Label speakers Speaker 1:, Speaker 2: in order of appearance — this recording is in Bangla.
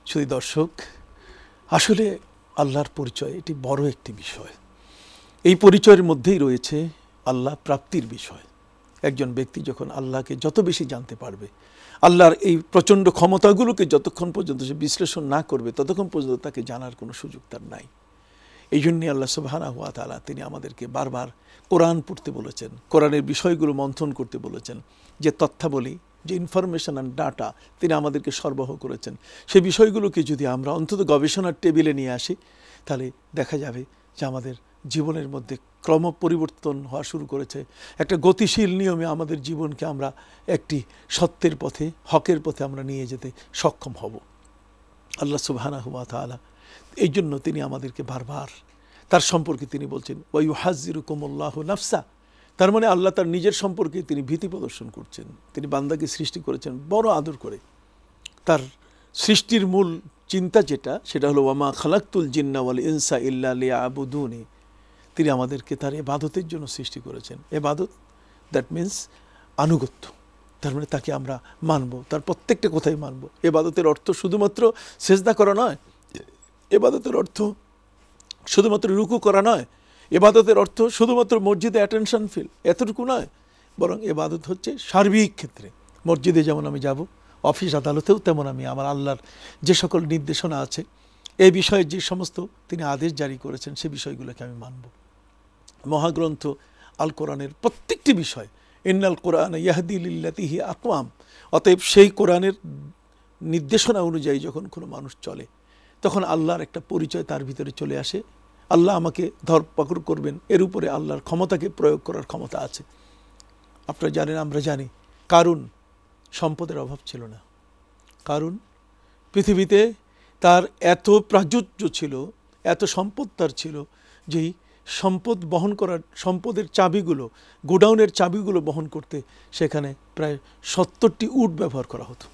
Speaker 1: শুধু দর্শক, আসলে আল্লাহর পরিচয় এটি বড় একটি বিষয়। এই পরিচয়ের মধ্যেই রয়েছে আল্লাহ প্রাপ্তির বিষয়। একজন ব্যক্তি যখন আল্লাহকে যত বেশি জানতে পারবে, আল্লাহর এই প্রচণ্ড ক্ষমতাগুলোকে যতক্ষণ পর্যন্ত সে বিশ্লেষণ না করবে, ততক্ষণ পর্যন্ত তাকে জানার কোনো সুযোগ তার নাই। এই জন্যে আল্লাহ সুবহানাহু ওয়া তাআলা তিনি আমাদেরকে বারবার কোরআন পড়তে বলেছেন, কোরআনের বিষয়গুলো মন্থন করতে বলেছেন। যে তথ্যাবলী, যে ইনফরমেশন অ্যান্ড ডাটা তিনি আমাদেরকে সরবরাহ করেছেন, সেই বিষয়গুলোকে যদি আমরা অন্তত গবেষণার টেবিলে নিয়ে আসি, তাহলে দেখা যাবে যে আমাদের জীবনের মধ্যে ক্রম পরিবর্তন হওয়া শুরু করেছে। একটা গতিশীল নিয়মে আমাদের জীবনকে আমরা একটি সত্যের পথে, হকের পথে আমরা নিয়ে যেতে সক্ষম হব। আল্লাহ সুবহানাহু ওয়া তাআলা এই জন্য তিনি আমাদেরকে বারবার তার সম্পর্কে তিনি বলছেন, ওয়া ইউহাযযিরুকুমুল্লাহু নাফসা। তার মানে আল্লাহ তার নিজের সম্পর্কে তিনি ভীতি প্রদর্শন করছেন। তিনি বান্দাকে সৃষ্টি করেছেন বড় আদর করে। তার সৃষ্টির মূল চিন্তা যেটা, সেটা হলো ওয়ামা খালাকতুল জিন্না ওয়াল ইনসা ইল্লা লিয়াবুদুনি। তিনি আমাদেরকে তার ইবাদতের জন্য সৃষ্টি করেছেন। ইবাদত, দ্যাট মিন্স আনুগত্য। তার মানে তাকে আমরা মানব, তার প্রত্যেকটা কথাই মানব। ইবাদতের অর্থ শুধুমাত্র সেজদা করা নয়, ইবাদতের অর্থ শুধুমাত্র রুকু করা নয়, ইবাদতের অর্থ শুধুমাত্র মসজিদে অ্যাটেনশন ফিল, এতটুকু নয়। বরং ইবাদত হচ্ছে সার্বিক ক্ষেত্রে। মসজিদে যেমন আমি যাব, অফিস আদালতেও তেমন আমি আমার আল্লাহর যে সকল নির্দেশনা আছে, এই বিষয়ে যে সমস্ত তিনি আদেশ জারি করেছেন, সে বিষয়গুলোকে আমি মানব। মহাগ্রন্থ আল কোরআনের প্রত্যেকটি বিষয়, ইন্নাল কোরআন ইয়াহদি লিল্লাতি হিয়া আকওয়াম। অতএব সেই কোরআনের নির্দেশনা অনুযায়ী যখন কোনো মানুষ চলে, তখন আল্লাহর একটা পরিচয় তার ভিতরে চলে আসে। আল্লাহ আমাকে ধরপাকড় করবেন, এর উপরে আল্লাহর ক্ষমতাকে প্রয়োগ করার ক্ষমতা আছে। আপনারা জানেন, আমরা জানি, কারুন সম্পদের অভাব ছিল না। কারুন পৃথিবীতে তার এত প্রাচুর্য ছিল, এত সম্পদ তার ছিল, যেই সম্পদ বহন করার, সম্পদের চাবিগুলো, গোডাউনের চাবিগুলো বহন করতে সেখানে প্রায় 70টি উট ব্যবহার করা হতো।